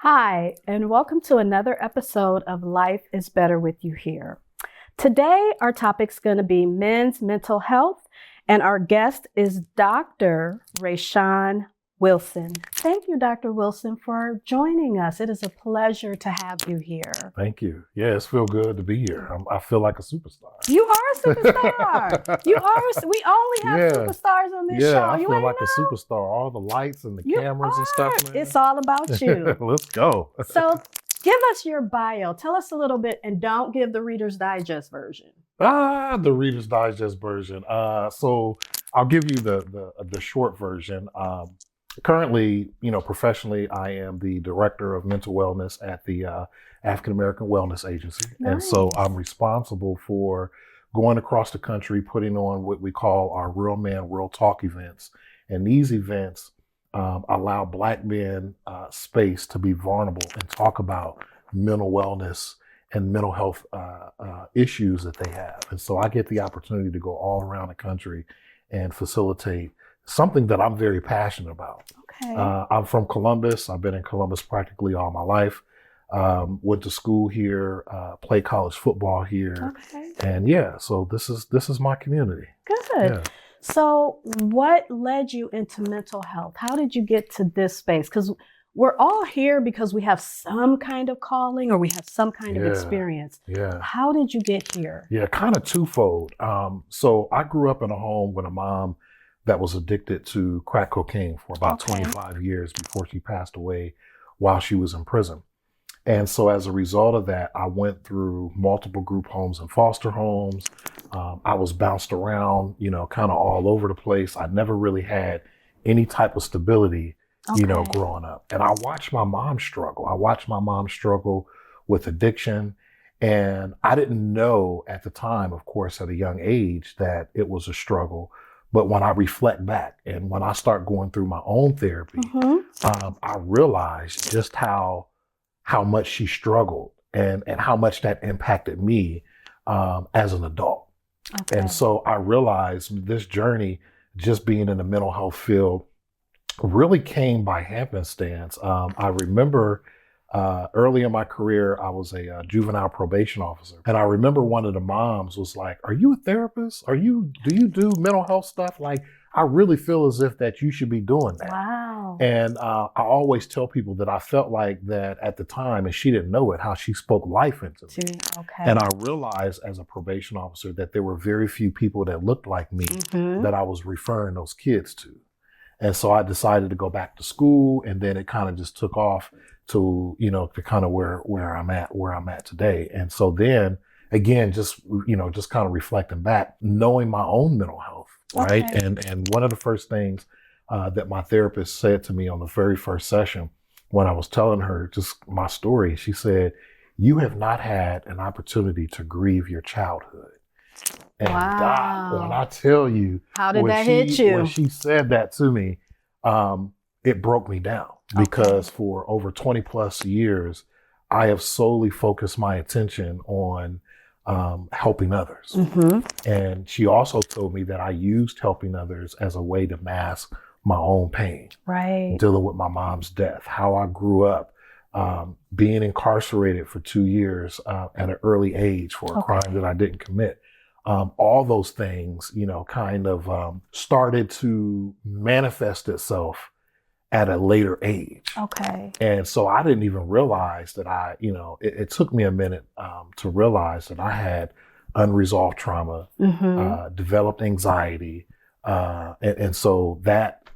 Hi, and welcome to another episode of Life is Better with You here. Today, our topic's going to be men's mental health, and our guest is Dr. Rayshawn Wilson. Thank you, Dr. Wilson, for joining us. It is a pleasure to have you here. Thank you. Yeah, it's feel good to be here. I feel like a superstar. You are a superstar. You are. We only have superstars on this show. Yeah, I you feel ain't like know? a superstar. All the lights and the You cameras and stuff, man. It's all about you. Let's go. So give us your bio. Tell us a little bit, and don't give the Reader's Digest version. The Reader's Digest version. So I'll give you the short version. Currently, professionally, I am the director of mental wellness at the African American Wellness Agency. Nice. And so I'm responsible for going across the country, putting on what we call our Real Man, Real Talk events. And these events allow Black men space to be vulnerable and talk about mental wellness and mental health issues that they have. And so I get the opportunity to go all around the country and facilitate something that I'm very passionate about. Okay. I'm from Columbus. I've been in Columbus practically all my life. Went to school here, played college football here. Okay. And so this is my community. Good. Yeah. So what led you into mental health? How did you get to this space? Because we're all here because we have some kind of calling or we have some kind of experience. Yeah. How did you get here? Yeah, kind of twofold. So I grew up in a home with a mom that was addicted to crack cocaine for about 25 years before she passed away while she was in prison. And so as a result of that, I went through multiple group homes and foster homes. I was bounced around, kind of all over the place. I never really had any type of stability, growing up. And I watched my mom struggle. I watched my mom struggle with addiction. And I didn't know at the time, of course, at a young age, that it was a struggle. But when I reflect back and when I start going through my own therapy, I realized just how much she struggled and how much that impacted me as an adult. Okay. And so I realized this journey, just being in the mental health field, really came by happenstance. I remember early in my career, I was a juvenile probation officer. And I remember one of the moms was like, "Are you a therapist? Do you do mental health stuff? Like, I really feel as if that you should be doing that." Wow. And I always tell people that I felt like that at the time, and she didn't know it, how she spoke life into me. Okay. And I realized as a probation officer that there were very few people that looked like me that I was referring those kids to. And so I decided to go back to school, and then it kind of just took off to kind of where I'm at today. And so then again, just kind of reflecting back, knowing my own mental health, right? Okay. And one of the first things that my therapist said to me on the very first session when I was telling her just my story, she said, "You have not had an opportunity to grieve your childhood." And God, when I tell you, how did that hit you? When she said that to me, it broke me down because for over 20 plus years, I have solely focused my attention on helping others. And she also told me that I used helping others as a way to mask my own pain. Right. Dealing with my mom's death, how I grew up, being incarcerated for 2 years at an early age for a crime that I didn't commit. All those things, kind of started to manifest itself at a later age. Okay. And so I didn't even realize that it took me a minute to realize that I had unresolved trauma, developed anxiety. And so that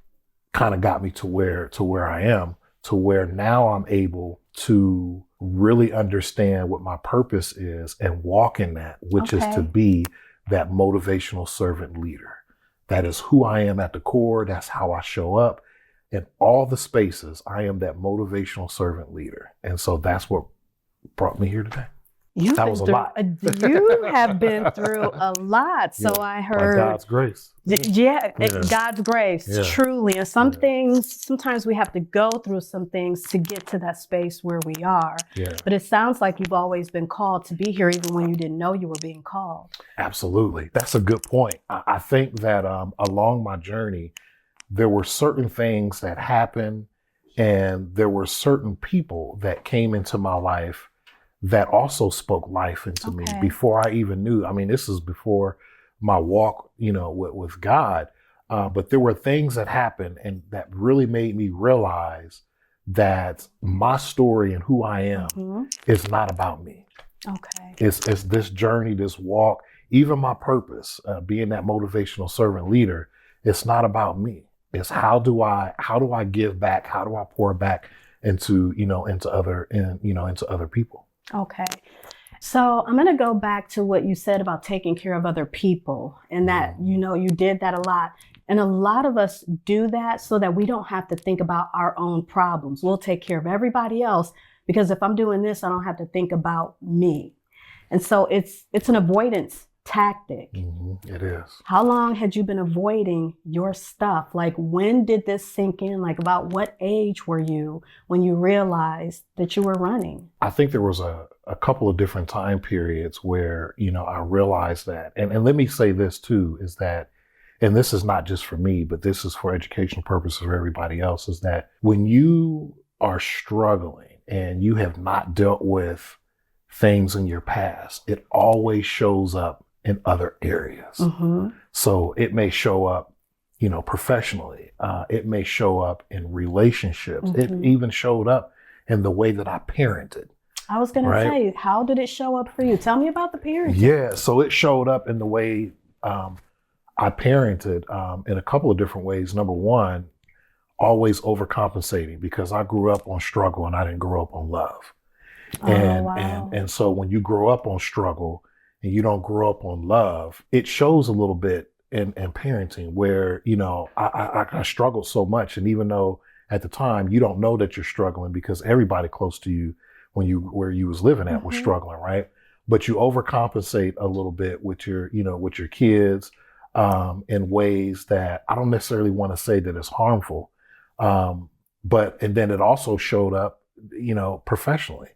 kind of got me to where I am, to where now I'm able to really understand what my purpose is and walk in that, which is to be that motivational servant leader. That is who I am at the core. That's how I show up in all the spaces. I am that motivational servant leader. And so that's what brought me here today. That was a lot. You have been through a lot. So I heard. By God's grace. God's grace, truly. And some things, sometimes we have to go through some things to get to that space where we are. Yeah. But it sounds like you've always been called to be here, even when you didn't know you were being called. Absolutely. That's a good point. I think that along my journey, there were certain things that happened And there were certain people that came into my life that also spoke life into me before I even knew. I mean, this is before my walk, with God. But there were things that happened and that really made me realize that my story and who I am is not about me. Okay. It's this journey, this walk, even my purpose, being that motivational servant leader. It's not about me. It's how do I give back? How do I pour back into other people? Okay. So I'm going to go back to what you said about taking care of other people, and that, you did that a lot. And a lot of us do that so that we don't have to think about our own problems. We'll take care of everybody else because if I'm doing this, I don't have to think about me. And so it's an avoidance tactic. It is. How long had you been avoiding your stuff? Like, when did this sink in? Like, about what age were you when you realized that you were running? I think there was a couple of different time periods where, I realized that. And let me say this too, is that, and this is not just for me, but this is for educational purposes for everybody else, is that when you are struggling and you have not dealt with things in your past, it always shows up in other areas. So it may show up, professionally. It may show up in relationships. It even showed up in the way that I parented. I was going to say, how did it show up for you? Tell me about the parenting. Yeah, so it showed up in the way I parented in a couple of different ways. Number one, always overcompensating, because I grew up on struggle and I didn't grow up on love. And so when you grow up on struggle and you don't grow up on love, it shows a little bit in parenting where, I struggled so much. And even though at the time you don't know that you're struggling because everybody close to you where you was living at was struggling, right? But you overcompensate a little bit with your kids in ways that I don't necessarily want to say that it's harmful. And then it also showed up, professionally.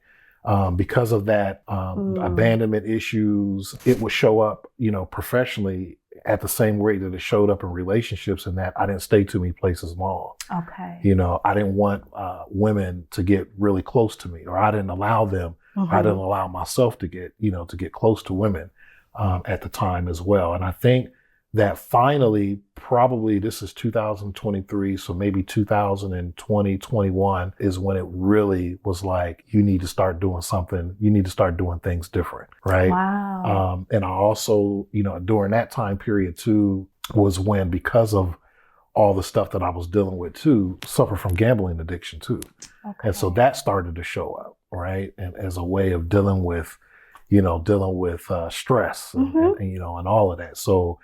Because of that abandonment issues, it would show up, professionally at the same rate that it showed up in relationships, in that I didn't stay too many places long. Okay. I didn't want women to get really close to me, or I didn't allow them. I didn't allow myself to get close to women at the time as well. And I think that finally, probably this is 2023, so maybe 2020, 21 is when it really was like, you need to start doing something. You need to start doing things different, right? Wow. And I also, during that time period too, was when, because of all the stuff that I was dealing with too, suffered from gambling addiction too. Okay. And so that started to show up, right? And as a way of dealing with stress and all of that. So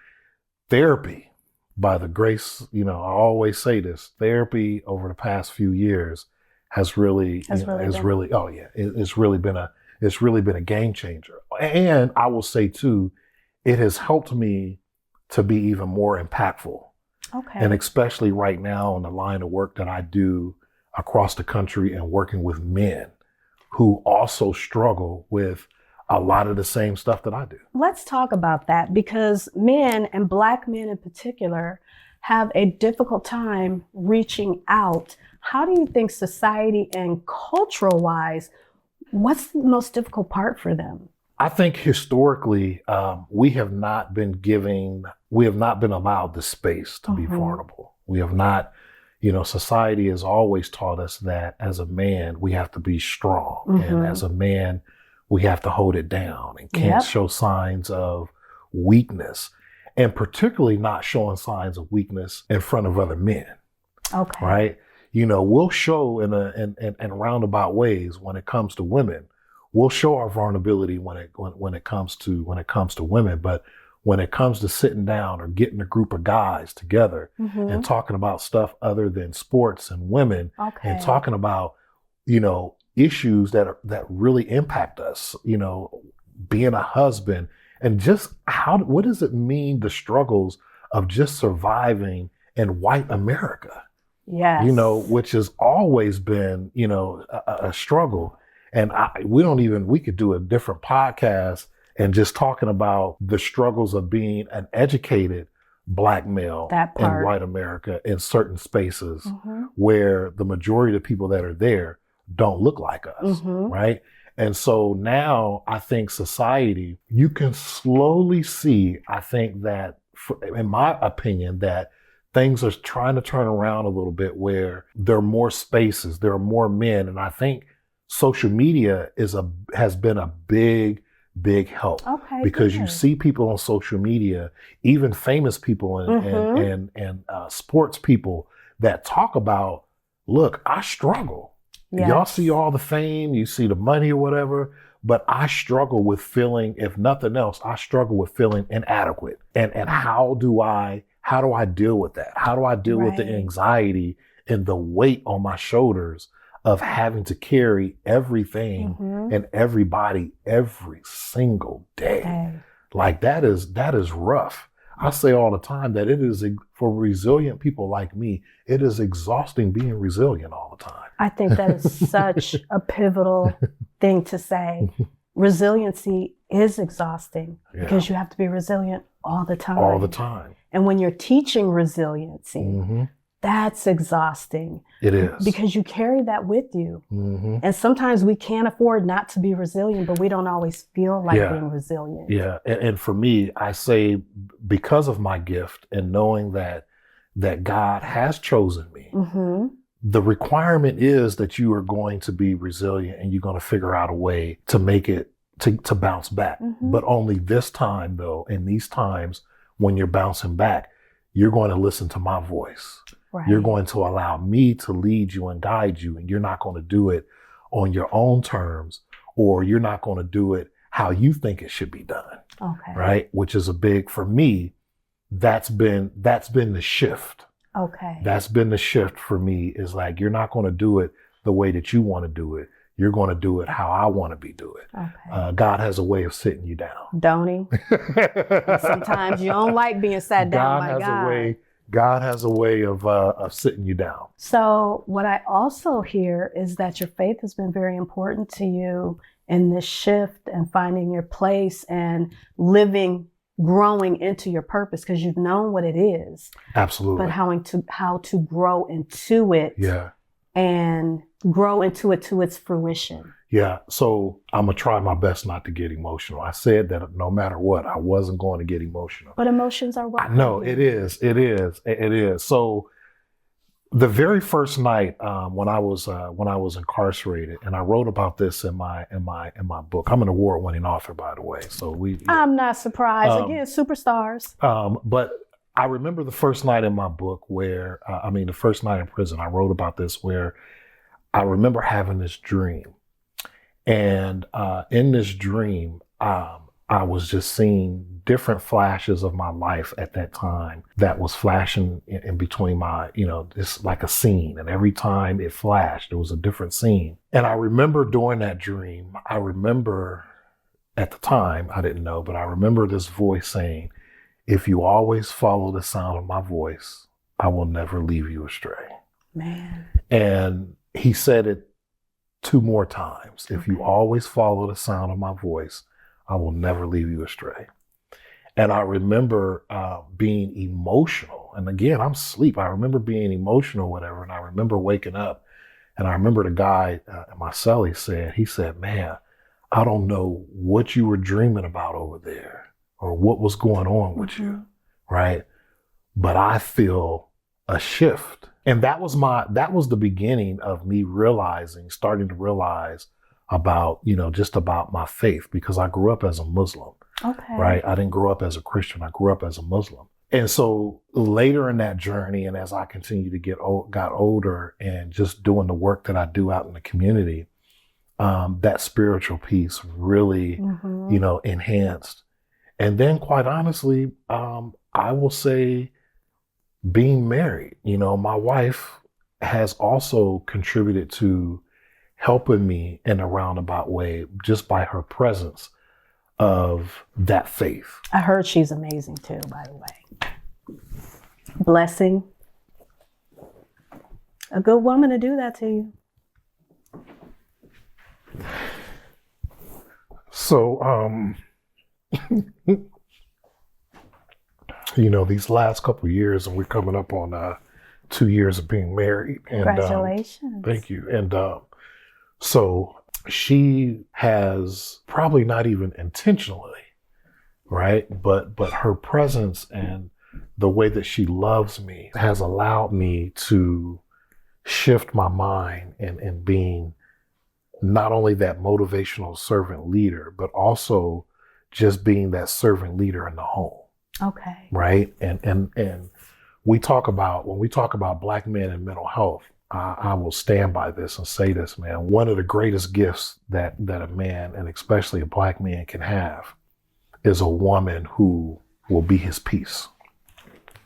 therapy, by the grace, I always say this, therapy over the past few years it's really been a game changer. And I will say too, it has helped me to be even more impactful. Okay. And especially right now in the line of work that I do across the country and working with men who also struggle with a lot of the same stuff that I do. Let's talk about that, because men, and Black men in particular, have a difficult time reaching out. How do you think society and cultural wise, what's the most difficult part for them? I think historically, we have not been allowed the space to be vulnerable. We have not, society has always taught us that as a man, we have to be strong. And as a man, we have to hold it down and can't show signs of weakness, and particularly not showing signs of weakness in front of other men. Okay. Right? We'll show in roundabout ways when it comes to women. We'll show our vulnerability when it comes to women, but when it comes to sitting down or getting a group of guys together and talking about stuff other than sports and women, and talking about, issues that really impact us, being a husband, and just what does it mean, the struggles of just surviving in white America? Yes. Which has always been, a struggle. And we could do a different podcast and just talking about the struggles of being an educated black male That in part. white America in certain spaces where the majority of the people that are there don't look like us, right? And so now I think society, you can slowly see, I think that, in my opinion, that things are trying to turn around a little bit where there are more spaces, there are more men. And I think social media has been a big help. Okay, Because good. you see people on social media, even famous people and sports people that talk about, look, I struggle. Yes. Y'all see all the fame, you see the money or whatever, but I struggle with feeling, if nothing else, I struggle with feeling inadequate. And how do I deal with that? How do I deal with the anxiety and the weight on my shoulders of having to carry everything and everybody every single day? Like that is rough. I say all the time that it is, for resilient people like me, it is exhausting being resilient all the time. I think that is such a pivotal thing to say. Resiliency is exhausting because you have to be resilient all the time. All the time. And when you're teaching resiliency, that's exhausting. It is. Because you carry that with you. And sometimes we can't afford not to be resilient, but we don't always feel like being resilient. Yeah. And for me, I say, because of my gift and knowing that God has chosen me, the requirement is that you are going to be resilient and you're going to figure out a way to make it, to bounce back. But only this time, though, in these times when you're bouncing back, you're going to listen to my voice. Right. You're going to allow me to lead you and guide you, and you're not going to do it on your own terms, or you're not going to do it how you think it should be done. Okay. Right? Which is for me, that's been the shift. Okay. That's been the shift for me, is like, you're not going to do it the way that you want to do it. You're going to do it how I want to do it. Okay. God has a way of sitting you down. Don't he? Sometimes you don't like being sat down by God. God has a way of sitting you down. So what I also hear is that your faith has been very important to you in this shift and finding your place and growing into your purpose, because you've known what it is. Absolutely. But how to grow into it. Yeah. And grow into it to its fruition. Yeah. So I'm going to try my best not to get emotional. I said that no matter what, I wasn't going to get emotional. But emotions are welcome. No, it is. So the very first night when I was incarcerated, and I wrote about this in my book. I'm an award-winning author, by the way. So I'm not surprised. Again, superstars. But I remember the first night in my book where, the first night in prison, I wrote about this, where I remember having this dream. And in this dream, I was just seeing different flashes of my life at that time that was flashing in between my, it's like a scene. And every time it flashed, there was a different scene. And I remember during that dream, at the time, I didn't know, but I remember this voice saying, "If you always follow the sound of my voice, I will never leave you astray." Man. And he said it 2 more times. Okay. "If you always follow the sound of my voice, I will never leave you astray." And I remember being emotional. And again, I'm asleep. I remember being emotional, whatever. And I remember waking up. And I remember the guy in my cell, he said, "Man, I don't know what you were dreaming about over there, or what was going on with you, right? But I feel a shift." And that was the beginning of me starting to realize about, just about my faith, because I grew up as a Muslim, right? I didn't grow up as a Christian. I grew up as a Muslim. And so later in that journey, and as I continued to got older and just doing the work that I do out in the community, that spiritual piece really, enhanced. And then, quite honestly, I will say, being married, my wife has also contributed to helping me in a roundabout way, just by her presence of that faith. I heard she's amazing too, by the way. Blessing. A good woman to do that to you. So, these last couple of years, and we're coming up on 2 years of being married. And Congratulations. thank you. And so she has, probably not even intentionally, right? But her presence and the way that she loves me has allowed me to shift my mind and being not only that motivational servant leader, but also just being that servant leader in the home. Okay. Right. And when we talk about Black men and mental health, I will stand by this and say this, man. One of the greatest gifts that a man, and especially a Black man, can have is a woman who will be his peace.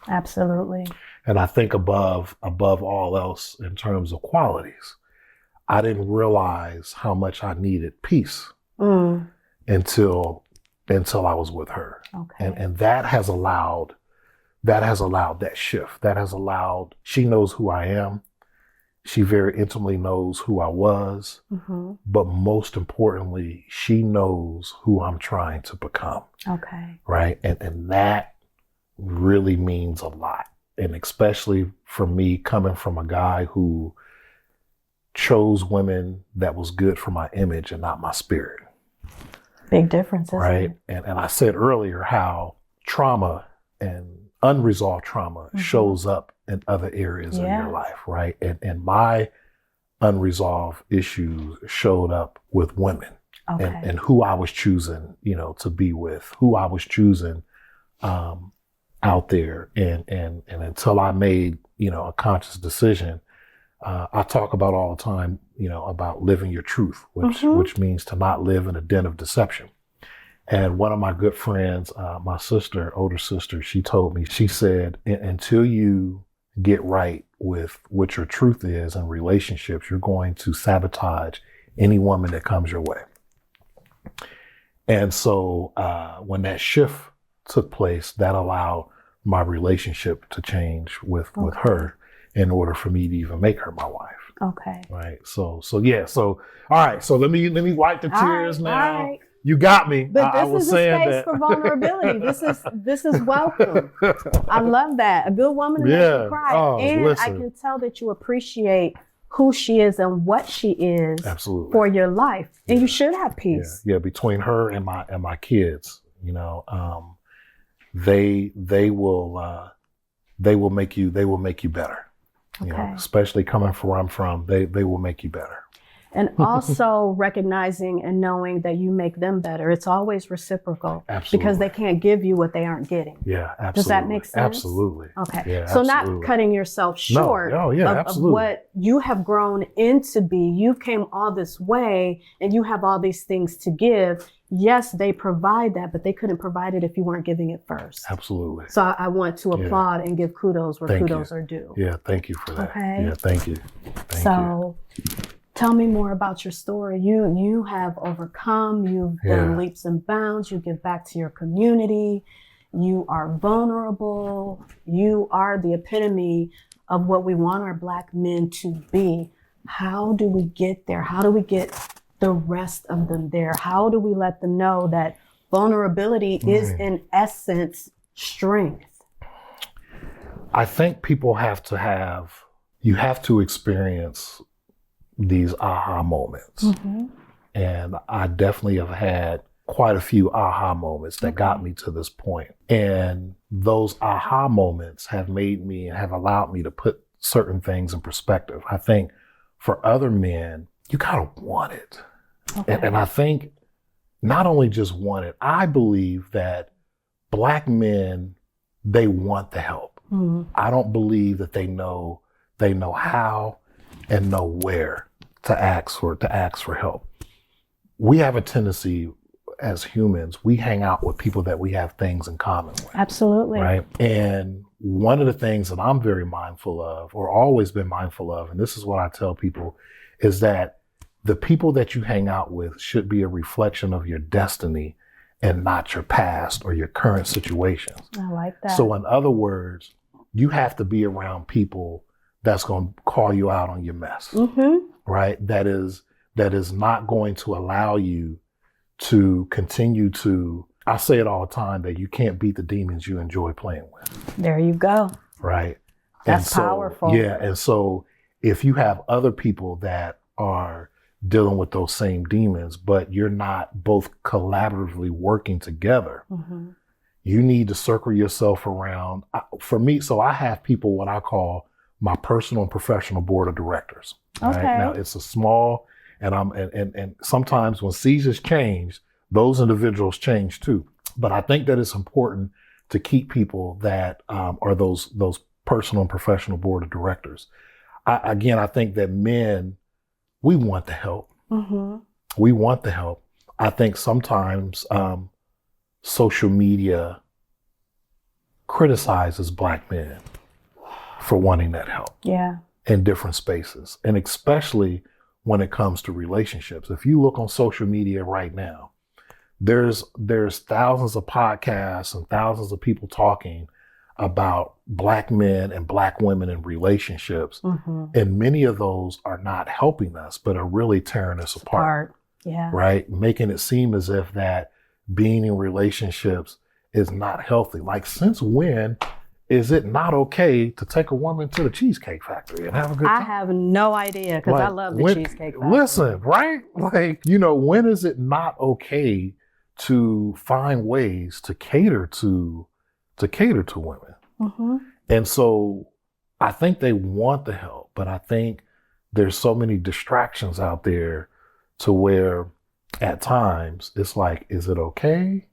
Absolutely. And I think above all else, in terms of qualities, I didn't realize how much I needed peace until I was with her. Okay. And that has allowed that shift. That has allowed, she knows who I am. She very intimately knows who I was. Mm-hmm. But most importantly, she knows who I'm trying to become. Okay. Right. And that really means a lot. And especially for me, coming from a guy who chose women that was good for my image and not my spirit. Big difference, isn't right? it? And I said earlier how trauma and unresolved trauma shows up in other areas of your life, right? And my unresolved issues showed up with women. Okay. And who I was choosing, to be with, who I was choosing out there. And until I made, a conscious decision, I talk about all the time, about living your truth, which means to not live in a den of deception. And one of my good friends, my sister, older sister, she told me, she said, until you get right with what your truth is in relationships, you're going to sabotage any woman that comes your way. And so when that shift took place, that allowed my relationship to change with her in order for me to even make her my wife. Okay. Right. So yeah. So all right. So let me wipe the tears now. All right. You got me. But this is a space for vulnerability. This is welcome. I love that. A good woman makes you cry. Oh, and listen. I can tell that you appreciate who she is and what she is. Absolutely. For your life. And you should have peace. Yeah. Between her and my kids, they will make you better. Okay. Especially coming from where I'm from, they will make you better. And also recognizing and knowing that you make them better. It's always reciprocal. Absolutely. Because they can't give you what they aren't getting. Yeah, absolutely. Does that make sense? Absolutely. Okay. Yeah, so absolutely. Not cutting yourself short of what you have grown into be. You came all this way and you have all these things to give. Yes, they provide that, but they couldn't provide it if you weren't giving it first. Absolutely. So I want to applaud and give kudos where kudos are due. Yeah, thank you for that. Okay. Yeah, thank you. Thank you. Tell me more about your story. You have overcome, you've done leaps and bounds, you give back to your community, you are vulnerable, you are the epitome of what we want our Black men to be. How do we get there? How do we get the rest of them there? How do we let them know that vulnerability is in essence strength? I think people have to experience these aha moments. And I definitely have had quite a few aha moments that got me to this point. And those aha moments have made me and have allowed me to put certain things in perspective. I think for other men, you gotta want it. Okay. And I think not only just want it, I believe that Black men, they want the help. I don't believe that they know how and know where to ask for help. We have a tendency as humans, we hang out with people that we have things in common with. Absolutely. Right. And one of the things that I'm very mindful of, or always been mindful of, and this is what I tell people, is that the people that you hang out with should be a reflection of your destiny and not your past or your current situations. I like that. So in other words, you have to be around people that's going to call you out on your mess, right? That is not going to allow you to continue to I say it all the time that you can't beat the demons you enjoy playing with. There you go. Right. That's powerful. Yeah. And so if you have other people that are dealing with those same demons, but you're not both collaboratively working together, you need to circle yourself around. For me, so I have people, what I call my personal and professional board of directors. Right? Okay. Now it's a small, and sometimes when seasons change, those individuals change too. But I think that it's important to keep people that are those personal and professional board of directors. I think that men, we want the help. We want the help. I think sometimes social media criticizes Black men for wanting that help. Yeah. In different spaces, and especially when it comes to relationships. If you look on social media right now, there's thousands of podcasts and thousands of people talking about Black men and Black women in relationships. And many of those are not helping us, but are really tearing us apart. Yeah. Right? Making it seem as if that being in relationships is not healthy. Like, since when is it not okay to take a woman to the Cheesecake Factory and have a good time? I have no idea, because I love the Cheesecake Factory. Listen, right? Like, when is it not okay to find ways to cater to women? And so I think they want the help, but I think there's so many distractions out there to where at times it's like, is it okay?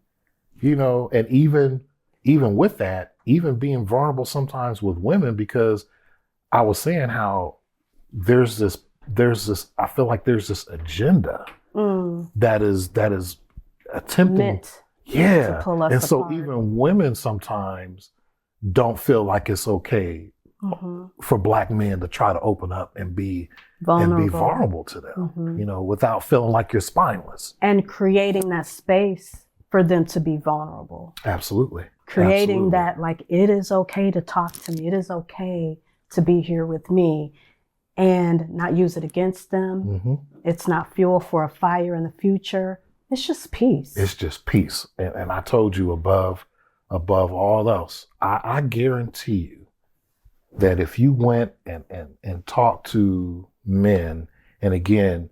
And even with that, even being vulnerable sometimes with women, because I was saying how there's this, I feel like there's this agenda that is attempting to pull us and so apart. Even women sometimes don't feel like it's okay for Black men to try to open up and be vulnerable to them, without feeling like you're spineless. And creating that space for them to be vulnerable. Absolutely. Creating that, like, it is okay to talk to me. It is okay to be here with me, and not use it against them. It's not fuel for a fire in the future. It's just peace. It's just peace. And I told you above all else, I guarantee you that if you went and talked to men, and again,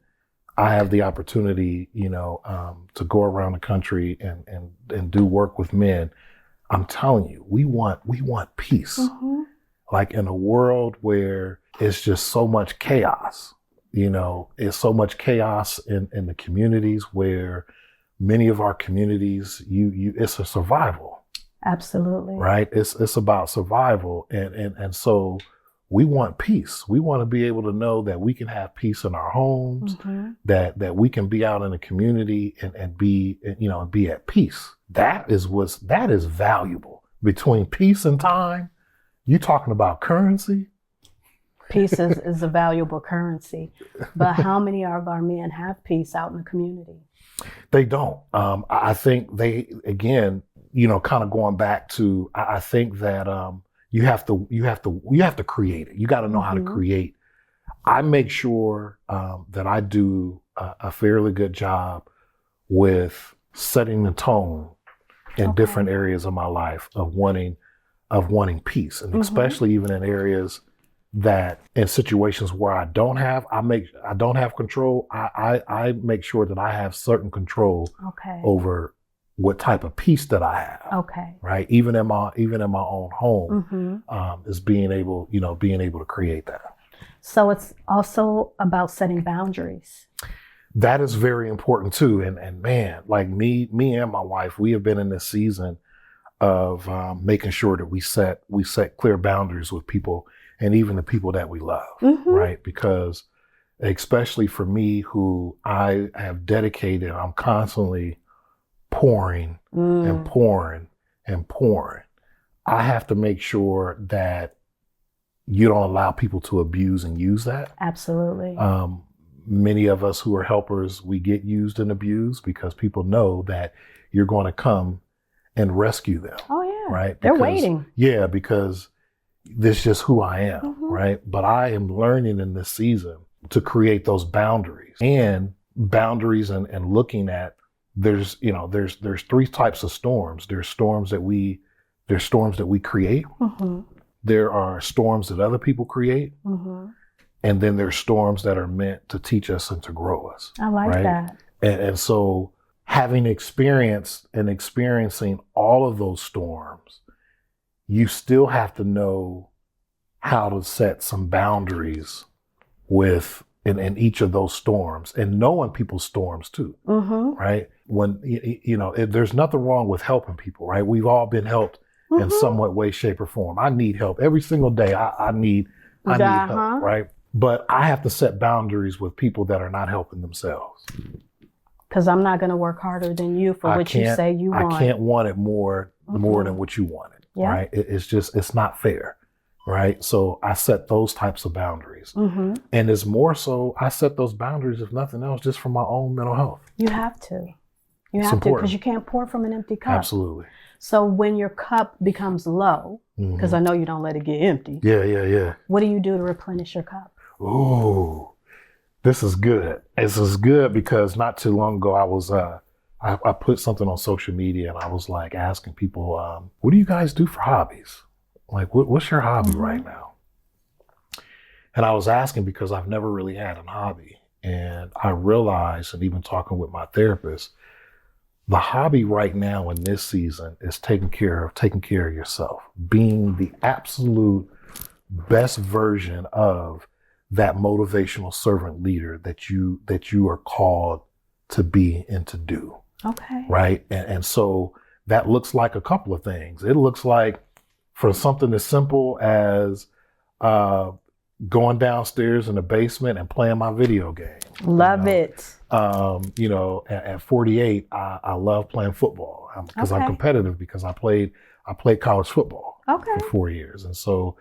I have the opportunity, to go around the country and do work with men. I'm telling you, we want peace. Like, in a world where it's just so much chaos, it's so much chaos in the communities, where many of our communities, it's a survival. Absolutely. Right? It's about survival. And so we want peace. We want to be able to know that we can have peace in our homes, that we can be out in the community and be at peace. That is valuable. Between peace and time, you talking about currency? Peace is a valuable currency. But how many of our men have peace out in the community? They don't. I think they, again, kind of going back to, I think that you have to create it. You got to know how to create. I make sure that I do a fairly good job with setting the tone in different areas of my life of wanting peace, and especially even in areas that, in situations where I don't have control, I make sure that I have certain control over what type of peace that I have. Right. Even in my own home, is being able to create that. So it's also about setting boundaries. That is very important too. And man, like me and my wife, we have been in this season of making sure that we set clear boundaries with people, and even the people that we love, right? Because especially for me, who I have dedicated, I'm constantly pouring and pouring and pouring. I have to make sure that you don't allow people to abuse and use that. Absolutely. Many of us who are helpers, we get used and abused because people know that you're going to come and rescue them. Oh yeah. Right? They're waiting. Yeah, because this is just who I am, right? But I am learning in this season to create those boundaries and looking at there's three types of storms. There's storms that we create. Mm-hmm. There are storms that other people create. Mm-hmm. And then there's storms that are meant to teach us and to grow us. I like right? that. And so having experienced and experiencing all of those storms, you still have to know how to set some boundaries in each of those storms, and knowing people's storms too, Mm-hmm. right? When, there's nothing wrong with helping people, right? We've all been helped in some way, shape, or form. I need help every single day. I need help, right? But I have to set boundaries with people that are not helping themselves. Because I'm not going to work harder than you for what you say you want. I can't want it more than what you want it, right? It's not fair, right? So I set those types of boundaries. Mm-hmm. And it's more so, I set those boundaries, if nothing else, just for my own mental health. You have to. You have to, because you can't pour from an empty cup. Absolutely. So when your cup becomes low, because I know you don't let it get empty. Yeah. What do you do to replenish your cup? Ooh, this is good. This is good because not too long ago, I put something on social media and I was like asking people, what do you guys do for hobbies? Like, what's your hobby right now? And I was asking because I've never really had a hobby. And I realized, and even talking with my therapist, the hobby right now in this season is taking care of yourself, being the absolute best version of that motivational servant leader that you are called to be and to do. Okay. Right. And so that looks like a couple of things. It looks like, for something as simple as going downstairs in the basement and playing my video game. Love it. At 48, I love playing football because I'm competitive, because I played college football for 4 years. And so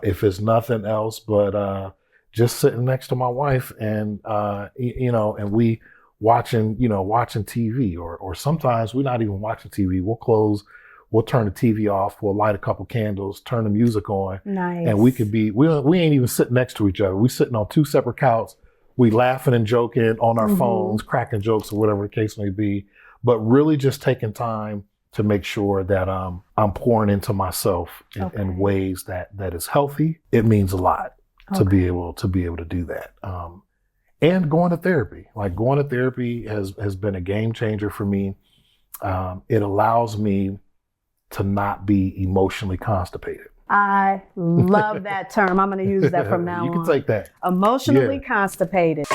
if it's nothing else but just sitting next to my wife and and we watching TV, or sometimes we're not even watching TV. We'll turn the TV off, we'll light a couple candles, turn the music on. Nice. And we ain't even sitting next to each other. We sitting on two separate couches. We laughing and joking on our phones, cracking jokes or whatever the case may be, but really just taking time to make sure that I'm pouring into myself in ways that is healthy. It means a lot to be able to do that. And going to therapy. Like, going to therapy has been a game changer for me. It allows me to not be emotionally constipated. I love that term. I'm going to use that from now on. You can take that. Emotionally constipated.